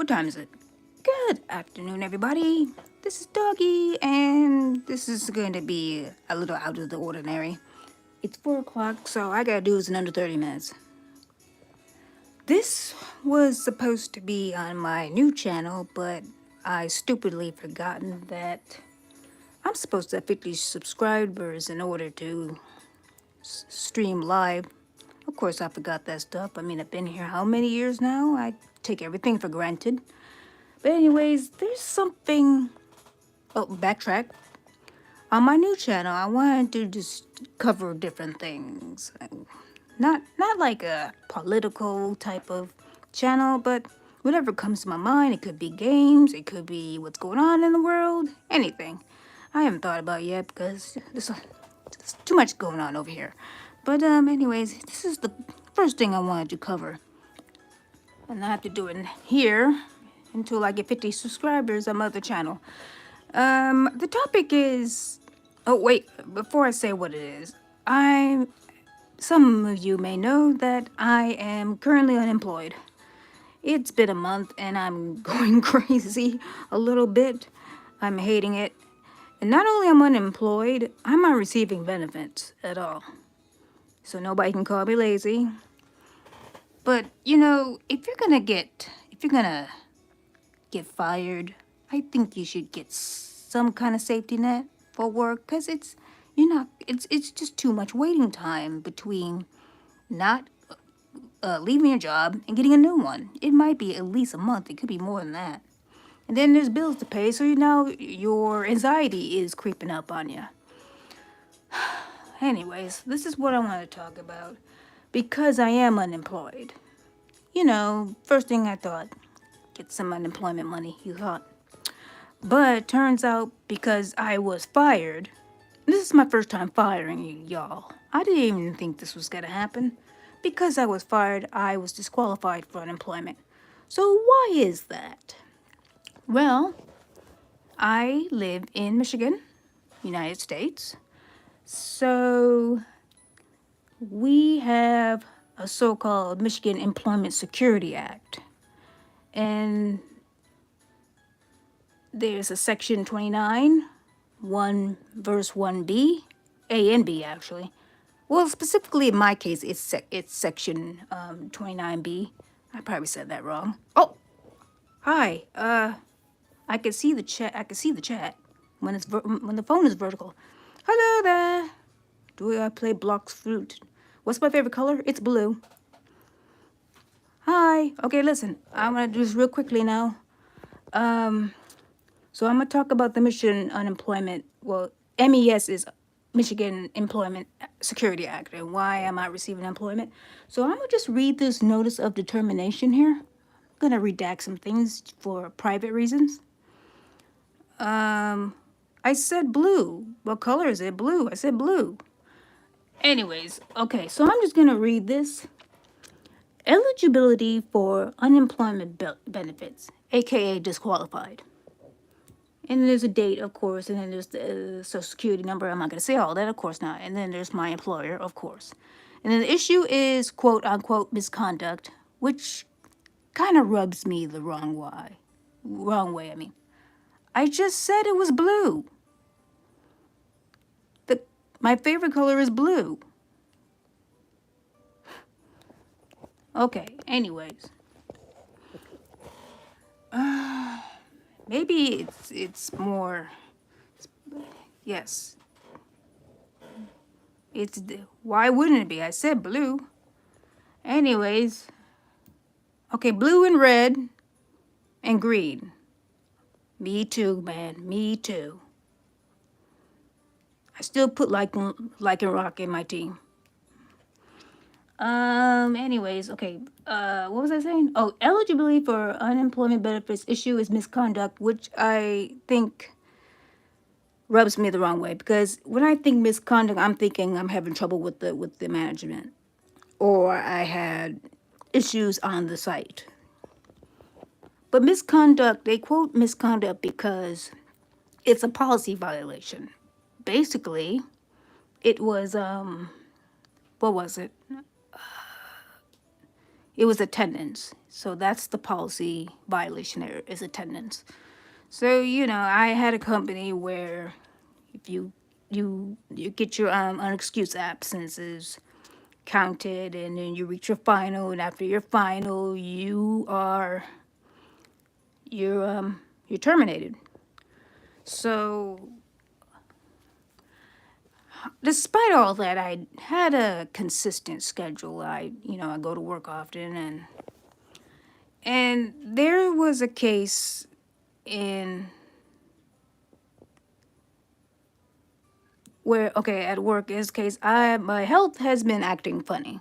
What time is it? Good afternoon, everybody. This is Doggie, and this is going to be a little out of the ordinary. It's 4 o'clock, so all I gotta do is in under 30 minutes. This was supposed to be on my new channel, but I stupidly forgotten that I'm supposed to have 50 subscribers in order to stream live. Of course, I forgot that stuff. I mean, I've been here how many years now? I take everything for granted. But anyways, there's something. Oh, backtrack. On my new channel, I wanted to just cover different things. Not like a political type of channel, but whatever comes to my mind. It could be games, it could be what's going on in the world, anything. I haven't thought about it yet because there's too much going on over here. But anyways, this is the first thing I wanted to cover. And I have to do it here until I get 50 subscribers on my other channel. The topic is... Oh, wait, before I say what it is, some of you may know that I am currently unemployed. It's been a month and I'm going crazy a little bit. I'm hating it. And not only am I unemployed, I'm not receiving benefits at all. So nobody can call me lazy. But, you know, if you're gonna get fired, I think you should get some kind of safety net for work, because it's just too much waiting time between not leaving your job and getting a new one. It might be at least a month. It could be more than that. And then there's bills to pay, so your anxiety is creeping up on you. Anyways, this is what I want to talk about. Because I am unemployed. You know, first thing I thought, get some unemployment money, you thought. But it turns out because I was fired, this is my first time firing y'all. I didn't even think this was going to happen. Because I was fired, I was disqualified for unemployment. So why is that? Well, I live in Michigan, United States. So we have a so-called Michigan Employment Security Act. And there's a section 29, 1 verse 1b, A and B actually. Well, specifically in my case, it's section 29b. I probably said that wrong. Oh, hi. I can see the chat. I can see the chat when the phone is vertical. Hello there. Do I play blocks fruit? What's my favorite color? It's blue. Hi. Okay, listen. I'm gonna do this real quickly now. So I'm gonna talk about the Michigan Unemployment. Well, MES is Michigan Employment Security Act, and why am I receiving employment? So I'm gonna just read this notice of determination here. I'm gonna redact some things for private reasons. I said blue. What color is it? Blue. I said blue. Anyways, okay, so I'm just gonna read this. Eligibility for unemployment benefits, aka disqualified. And there's a date, of course, and then there's the social security number. I'm not going to say all that, of course not. And then there's my employer, of course. And then the issue is quote unquote misconduct, which kind of rubs me the wrong way. I mean. I just said it was blue. My favorite color is blue. Okay, anyways. Maybe it's more... Yes. Why wouldn't it be? I said blue. Anyways. Okay, blue and red and green. Me too, man. Me too. I still put like and rock in my team. Anyways, okay. What was I saying? Oh, eligibility for unemployment benefits issue is misconduct, which I think rubs me the wrong way, because when I think misconduct, I'm thinking I'm having trouble with the management, or I had issues on the site. But misconduct, they quote misconduct because it's a policy violation. Basically, it was what was it? It was attendance. So that's the policy violation there, is attendance. So, I had a company where if you get your unexcused absences counted, and then you reach your final, and after your final you're terminated. So despite all that, I had a consistent schedule. I go to work often, and there was a case in where, okay, at work, in this case, my health has been acting funny.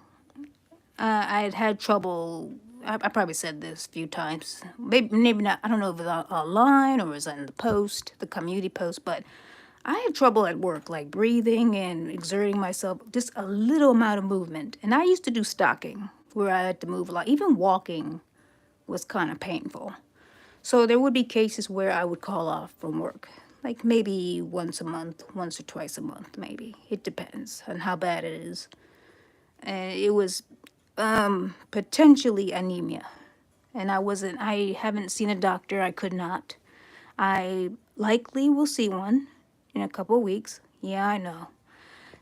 I had had trouble. I probably said this a few times. Maybe not. I don't know if it was online or it was in the post, the community post, but I had trouble at work, like breathing and exerting myself, just a little amount of movement. And I used to do stocking, where I had to move a lot. Even walking was kind of painful. So there would be cases where I would call off from work, like maybe once a month, once or twice a month, maybe. It depends on how bad it is. And it was potentially anemia. And I haven't seen a doctor. I could not. I likely will see one in a couple of weeks. Yeah, I know.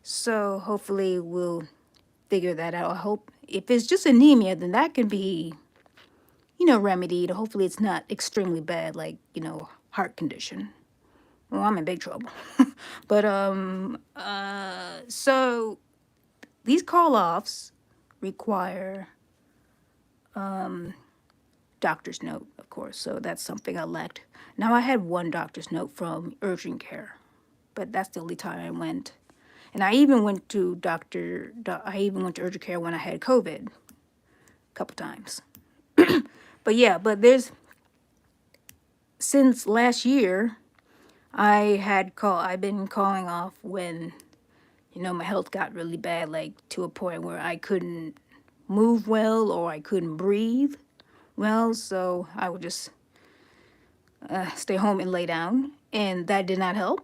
So hopefully we'll figure that out. I hope if it's just anemia, then that can be, remedied. Hopefully it's not extremely bad, like, heart condition. Well, I'm in big trouble. But so these call-offs require doctor's note, of course. So that's something I lacked. Now I had one doctor's note from urgent care, but that's the only time I went. And I even went to I even went to urgent care when I had COVID a couple times. But yeah, since last year, I've been calling off when, my health got really bad, like to a point where I couldn't move well or I couldn't breathe well. So I would just stay home and lay down. And that did not help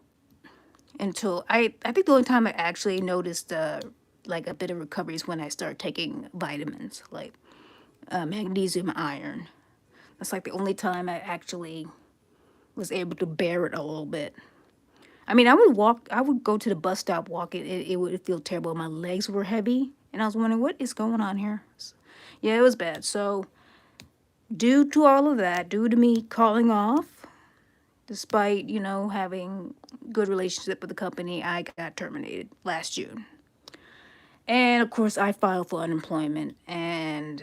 until I think the only time I actually noticed like a bit of recovery is when I started taking vitamins, like magnesium, iron. That's like the only time I actually was able to bear it a little bit. I mean, I would go to the bus stop walking. It would feel terrible. My legs were heavy. And I was wondering, what is going on here? Yeah, it was bad. So, due to all of that, due to me calling off, despite, having good relationship with the company, I got terminated last June. And of course, I filed for unemployment and,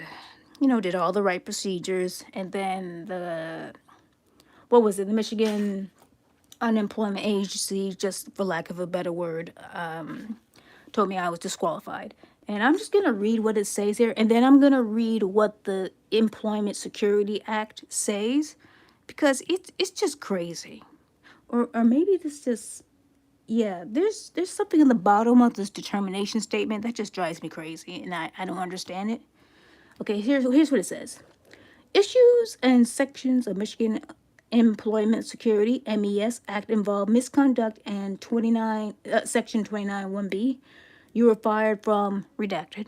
did all the right procedures. And then the Michigan Unemployment Agency, just for lack of a better word, told me I was disqualified. And I'm just going to read what it says here. And then I'm going to read what the Employment Security Act says, because it's just crazy. Or maybe this just, yeah, there's something in the bottom of this determination statement that just drives me crazy, and I don't understand it. Okay, here's what it says. Issues and sections of Michigan Employment Security MES Act involve misconduct, and Section 29 1B. You were fired from redacted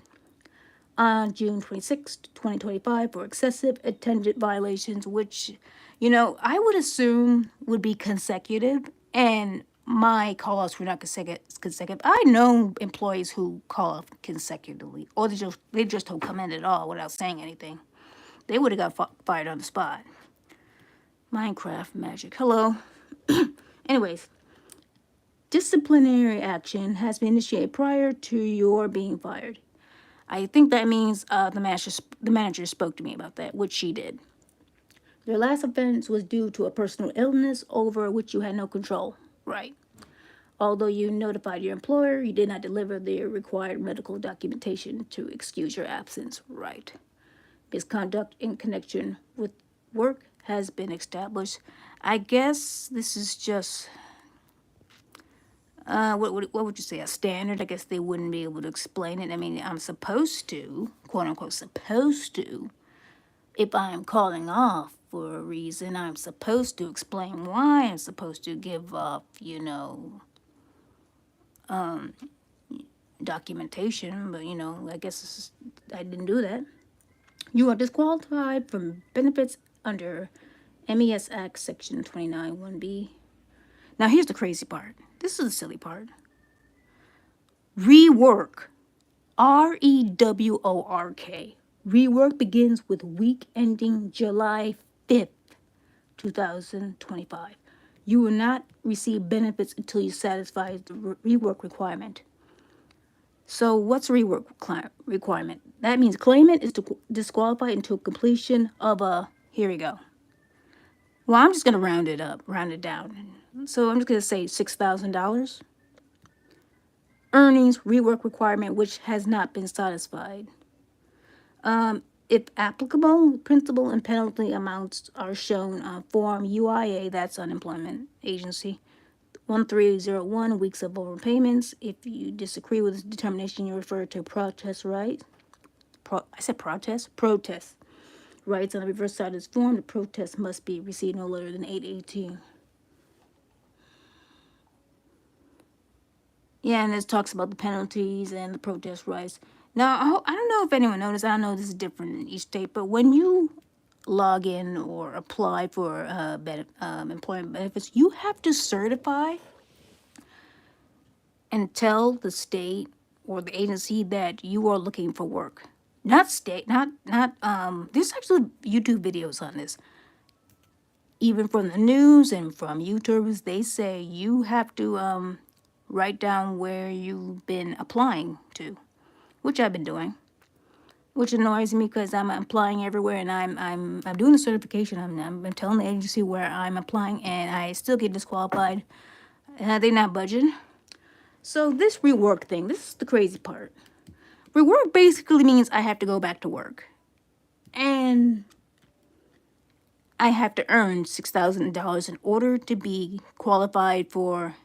on June 26th, 2025 for excessive attendance violations, which, I would assume would be consecutive, and my call-outs were not consecutive. I know employees who call off consecutively, or they just don't come in at all without saying anything. They would have got fired on the spot. Minecraft magic. Hello. Anyways, disciplinary action has been initiated prior to your being fired. I think that means the manager spoke to me about that, which she did. Their last offense was due to a personal illness over which you had no control. Right. Although you notified your employer, you did not deliver the required medical documentation to excuse your absence. Right. Misconduct in connection with work has been established. I guess this is just what would you say, a standard? I guess they wouldn't be able to explain it. I mean, I'm supposed to, quote unquote, supposed to, if I'm calling off for a reason, I'm supposed to explain why. I'm supposed to give up, documentation. But I guess I didn't do that. You are disqualified from benefits under MES Act Section 29 1B. Now, here's the crazy part. This is the silly part. Rework. REWORK. Rework begins with week ending July 5th, 2025. You will not receive benefits until you satisfy the rework requirement. So, what's a rework requirement? That means claimant is disqualified until completion of a. Here we go. Well, I'm just going to round it up, round it down. So, I'm just going to say $6,000. Earnings rework requirement which has not been satisfied. If applicable, principal and penalty amounts are shown on Form UIA, that's Unemployment Agency, 1301, weeks of overpayments. If you disagree with this determination, you refer to protest rights. I said protest? Protest rights on the reverse side of this form. The protest must be received no later than 8/18. Yeah, and this talks about the penalties and the protest rights. Now, I don't know if anyone noticed, I know this is different in each state, but when you log in or apply for employment benefits, you have to certify and tell the state or the agency that you are looking for work. Not state, not there's actually YouTube videos on this. Even from the news and from YouTubers, they say you have to write down where you've been applying to, which I've been doing, which annoys me because I'm applying everywhere and I'm doing the certification. I'm telling the agency where I'm applying and I still get disqualified. They're not budging. So this rework thing, this is the crazy part. Rework basically means I have to go back to work, and I have to earn $6,000 in order to be qualified for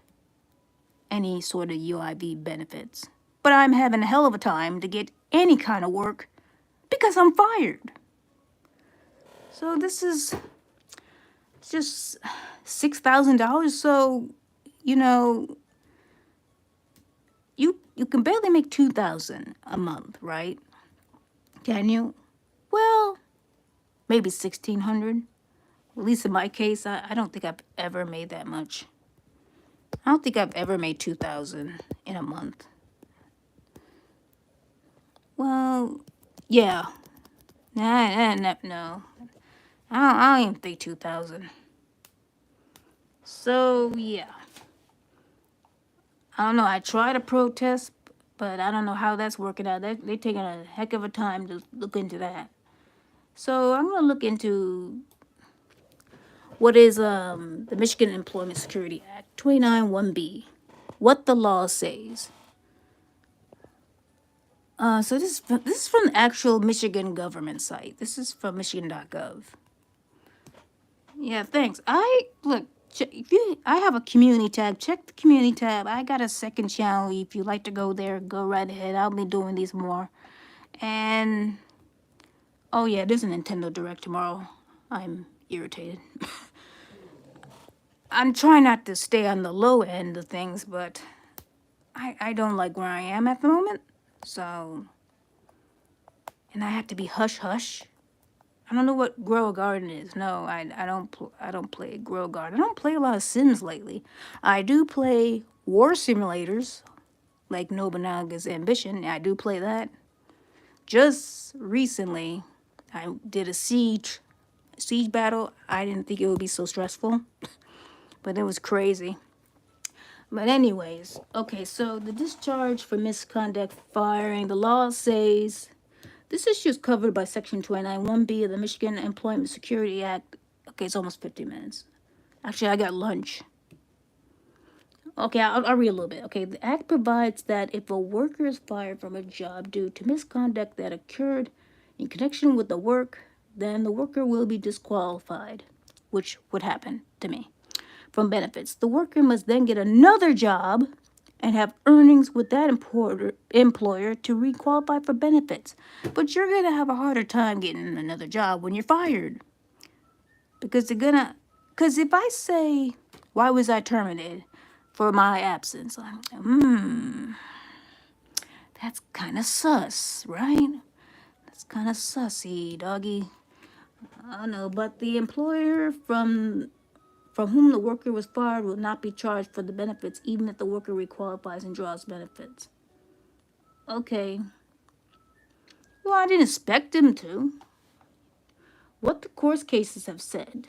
any sort of UIV benefits. But I'm having a hell of a time to get any kind of work because I'm fired. So this is just $6,000. So, you know, you can barely make $2,000 a month, right? Can you? Well, maybe $1,600. At least in my case, I don't think I've ever made that much. I don't think I've ever made $2,000 in a month. Well, yeah. No. I don't even think 2,000. So, yeah. I don't know. I try to protest, but I don't know how that's working out. They're taking a heck of a time to look into that. So, I'm going to look into what is the Michigan Employment Security Act, 29 1B. What the law says. So this is from the actual Michigan government site. This is from Michigan.gov. Yeah, thanks. I have a community tab. Check the community tab. I got a second channel. If you like to go there, go right ahead. I'll be doing these more. And oh yeah, there's a Nintendo Direct tomorrow. I'm irritated. I'm trying not to stay on the low end of things, but I don't like where I am at the moment. So, and I have to be hush hush. I don't know what Grow a Garden is. No, I don't play Grow a Garden. I don't play a lot of Sims lately. I do play war simulators, like Nobunaga's Ambition. I do play that. Just recently, I did a siege battle. I didn't think it would be so stressful, but it was crazy. But anyways, okay, so the discharge for misconduct firing, the law says this issue is covered by Section 29 1B of the Michigan Employment Security Act. Okay, it's almost 50 minutes. Actually, I got lunch. Okay, I'll read a little bit. Okay, the act provides that if a worker is fired from a job due to misconduct that occurred in connection with the work, then the worker will be disqualified, which would happen to me, from benefits. The worker must then get another job and have earnings with that employer to requalify for benefits. But you're going to have a harder time getting another job when you're fired. Because if I say, why was I terminated for my absence? That's kind of sus, right? It's kind of sussy, doggy. I don't know, but the employer from whom the worker was fired will not be charged for the benefits, even if the worker requalifies and draws benefits. Okay. Well, I didn't expect him to. What the court cases have said.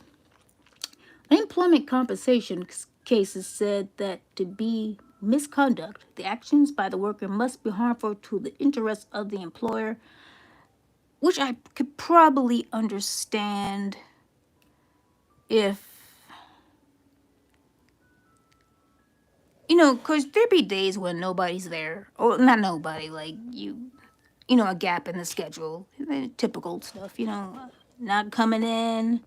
Unemployment compensation cases said that to be misconduct, the actions by the worker must be harmful to the interests of the employer, which I could probably understand if, because there'd be days when nobody's there, or not nobody, like a gap in the schedule, typical stuff, not coming in,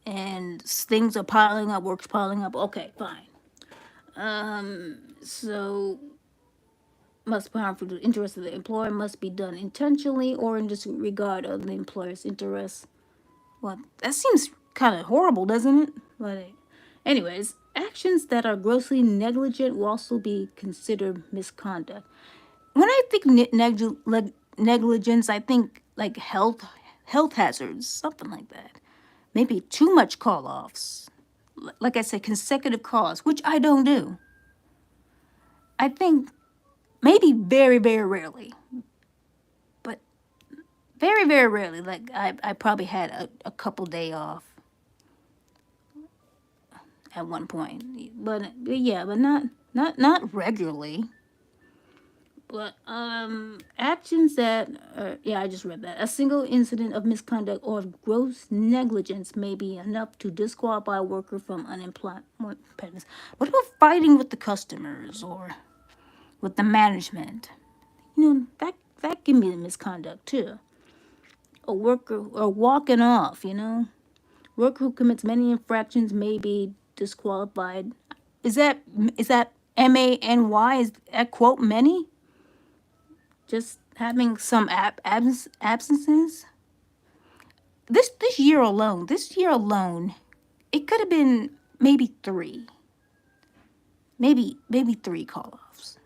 and things are piling up, work's piling up. Okay, fine. So must be harmful to the interest of the employer, must be done intentionally or in disregard of the employer's interests. Well, that seems kind of horrible, doesn't it? But anyways, actions that are grossly negligent will also be considered misconduct. When I think negligence, I think like health hazards, something like that. Maybe too much call-offs. Like I said, consecutive calls, which I don't do. I think maybe very, very rarely. But very, very rarely. Like I probably had a couple day off at one point. But yeah, but not regularly. But actions that I just read that. A single incident of misconduct or of gross negligence may be enough to disqualify a worker from unemployment benefits. What about fighting with the customers or with the management? That can be misconduct too. A worker or walking off, worker who commits many infractions may be disqualified. Is that MANY? Is that quote many? Just having some absences. This year alone, it could have been maybe three call-offs,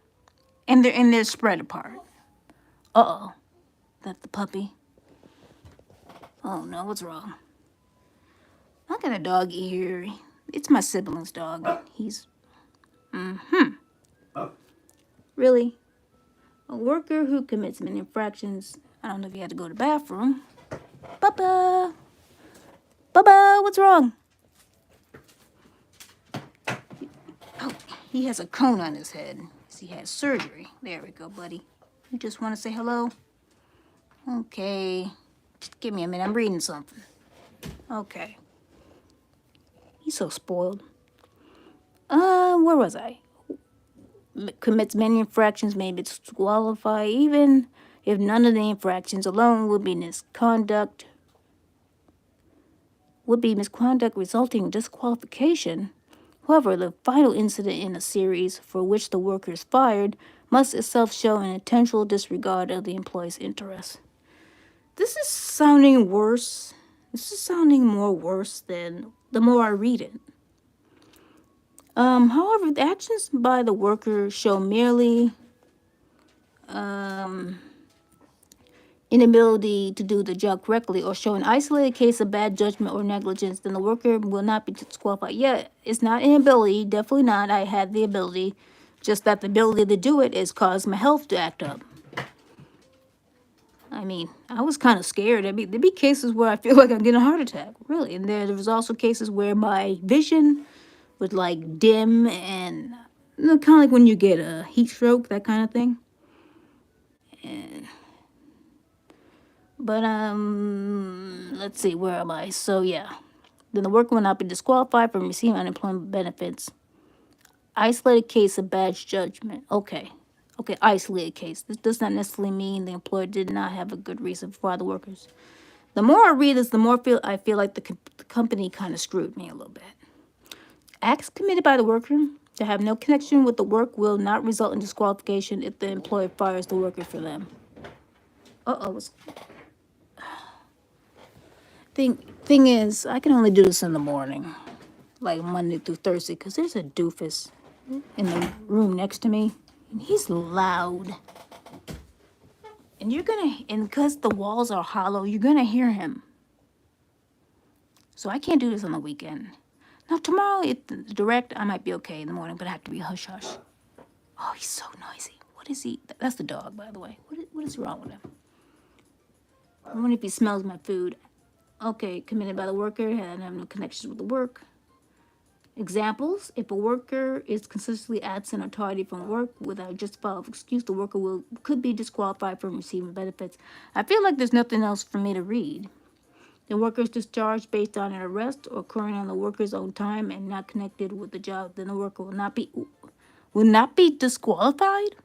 and they're spread apart. That's the puppy. Oh no, what's wrong? I got a doggy here. It's my sibling's dog. He's really. A worker who commits many infractions. I don't know if you had to go to the bathroom. Bubba! What's wrong? Oh, he has a cone on his head. He had surgery. There we go, buddy. You just want to say hello? Okay. Just give me a minute. I'm reading something. Okay. He's so spoiled. Where was I? Commits many infractions may be disqualified, even if none of the infractions alone would be misconduct resulting in disqualification. However, the final incident in a series for which the worker is fired must itself show an intentional disregard of the employee's interests. This is sounding worse. This is sounding more worse than the more I read it. However, the actions by the worker show merely inability to do the job correctly or show an isolated case of bad judgment or negligence, then the worker will not be disqualified. Yeah, it's not inability, definitely not. I had the ability, just that the ability to do it is caused my health to act up. I mean, I was kind of scared. There'd be cases where I feel like I'm getting a heart attack, really. And there was also cases where my vision would like dim and kind of like when you get a heat stroke, that kind of thing. But let's see, where am I? So yeah, then the worker will not be disqualified from receiving unemployment benefits. Isolated case of bad judgment. Okay, isolated case. This does not necessarily mean the employer did not have a good reason for fire the workers. The more I read this, the more I feel like the company kind of screwed me a little bit. Acts committed by the worker that have no connection with the work will not result in disqualification if the employer fires the worker for them. Thing is, I can only do this in the morning, like Monday through Thursday, because there's a doofus in the room next to me, and he's loud. And because the walls are hollow, you're gonna hear him. So I can't do this on the weekend. Now tomorrow, direct, I might be okay in the morning, but I have to be hush hush. Oh, he's so noisy. What is he? That's the dog, by the way. What is wrong with him? I wonder if he smells my food. Okay, committed by the worker and have no connections with the work. Examples: if a worker is consistently absent or tardy from work without justifiable excuse, the worker could be disqualified from receiving benefits. I feel like there's nothing else for me to read. The worker is discharged based on an arrest or occurring on the worker's own time and not connected with the job, then the worker will not be disqualified.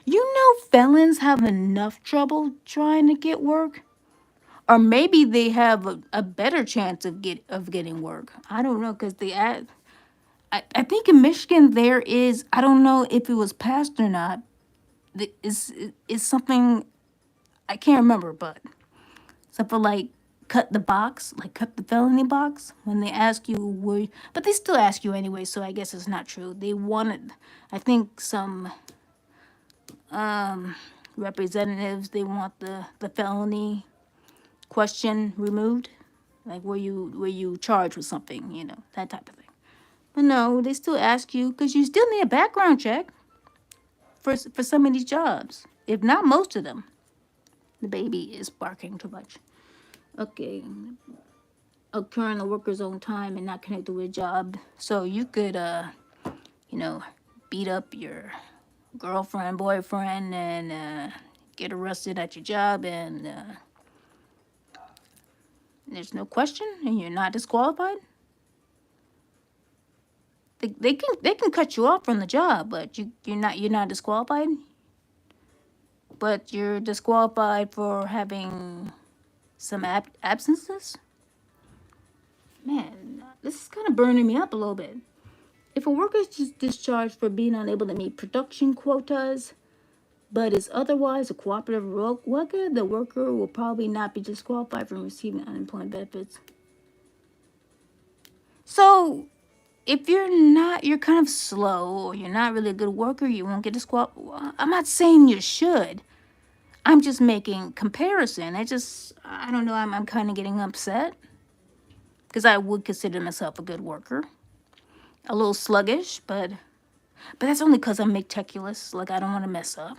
You know, felons have enough trouble trying to get work, or maybe they have a better chance of getting work. I don't know, because I think in Michigan there is, I don't know if it was passed or not. Is something I can't remember, but something like cut the felony box when they ask you where, but they still ask you anyway. So I guess it's not true. They wanted, I think some representatives, they want the felony question removed, like were you charged with something, that type of thing. But no, they still ask you because you still need a background check for some of these jobs, if not most of them. The baby is barking too much. Okay, occurring the worker's own time and not connected with a job. So you could, beat up your girlfriend, boyfriend, and get arrested at your job, and there's no question, and you're not disqualified. They can cut you off from the job, but you're not disqualified. But you're disqualified for having some absences. Man, this is kind of burning me up a little bit. If a worker is discharged for being unable to meet production quotas, but is otherwise a cooperative worker, the worker will probably not be disqualified from receiving unemployment benefits. So, if you're kind of slow or you're not really a good worker, you won't get disqualified. I'm not saying you should. I'm just making comparison. I don't know, I'm kind of getting upset because I would consider myself a good worker. A little sluggish, but that's only because I'm meticulous. Like, I don't want to mess up.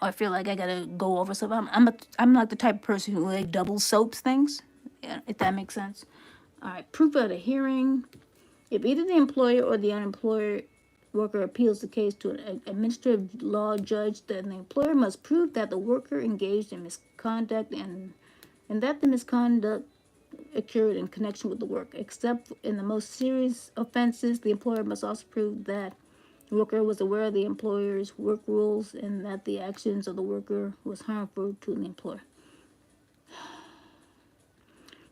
Or I feel like I gotta go over stuff. I'm like the type of person who like double soaps things, if that makes sense. All right, proof at a hearing. If either the employer or the unemployed worker appeals the case to an administrative law judge, then the employer must prove that the worker engaged in misconduct and that the misconduct occurred in connection with the work. Except in the most serious offenses, the employer must also prove that the worker was aware of the employer's work rules and that the actions of the worker was harmful to the employer.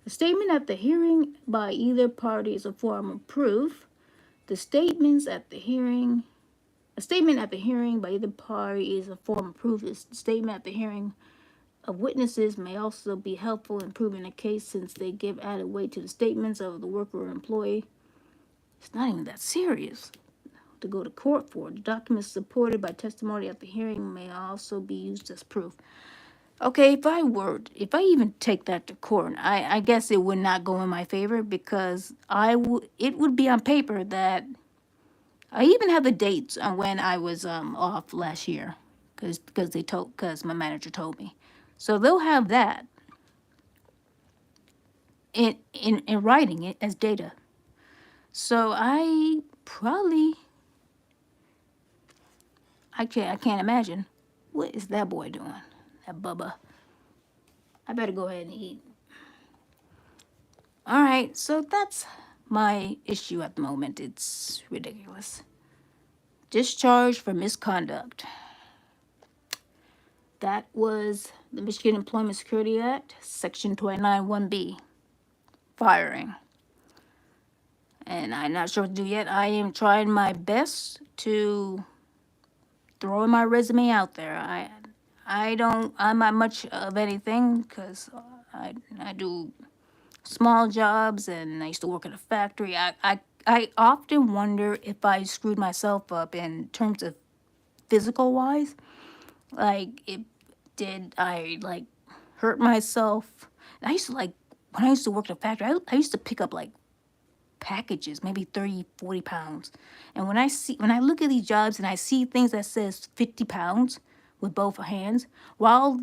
The statement at the hearing by either party is a form of proof. A statement at the hearing by either party is a form of proof. The statement at the hearing of witnesses may also be helpful in proving a case since they give added weight to the statements of the worker or employee. It's not even that serious to go to court for. The documents supported by testimony at the hearing may also be used as proof. Okay, if I even take that to court, I guess it would not go in my favor because it would be on paper that I even have the dates on when I was off last year because my manager told me. So they'll have that in writing it as data. So I can't imagine. What is that boy doing? That Bubba. I better go ahead and eat. All right, so that's my issue at the moment. It's ridiculous. Discharge for misconduct. That was the Michigan Employment Security Act, Section 29(1)B. Firing. And I'm not sure what to do yet. I am trying my best to throw my resume out there. I'm not much of anything because I do small jobs and I used to work at a factory. I often wonder if I screwed myself up in terms of physical wise. Like did I like hurt myself? I used to like, when I used to work at a factory, I used to pick up like packages, maybe 30, 40 pounds. And when I look at these jobs and I see things that says 50 pounds with both hands, while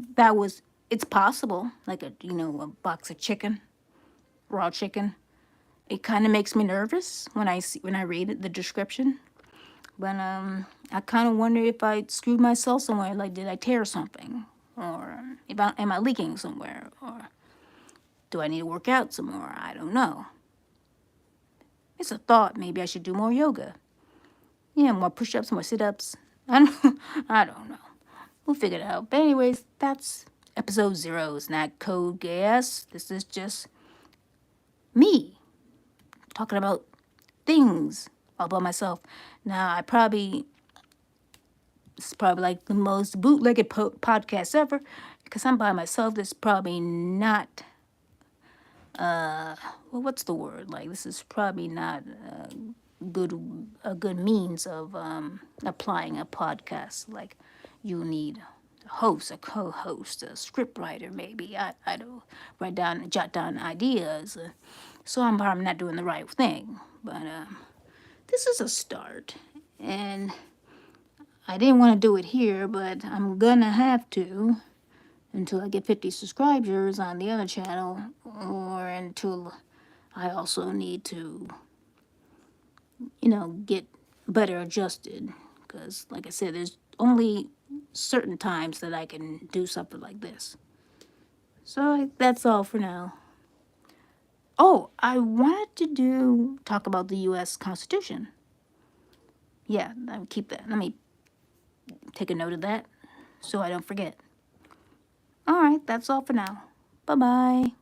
it's possible, like a box of chicken, raw chicken, it kind of makes me nervous when I read the description. But I kind of wonder if I screwed myself somewhere. Like, did I tear something, or if am I leaking somewhere, or do I need to work out some more? I don't know. It's a thought. Maybe I should do more yoga. Yeah, more push-ups, more sit-ups. I don't know. We'll figure it out. But anyways, that's episode 0. It's not code gas. This is just me talking about things all by myself. Now, it's probably like the most bootlegged podcast ever, because I'm by myself. This is probably not, well, what's the word? Like, this is probably not a good means of applying a podcast. Like, you need a host, a co-host, a script writer, maybe. I don't jot down ideas. So I'm probably not doing the right thing. But this is a start. And I didn't want to do it here, but I'm gonna have to until I get 50 subscribers on the other channel, or until I also need to, get better adjusted. Because, like I said, there's only certain times that I can do something like this. So that's all for now. Oh, I wanted to talk about the U.S. Constitution. Yeah, I'll keep that. Let me take a note of that so I don't forget. All right, that's all for now. Bye-bye.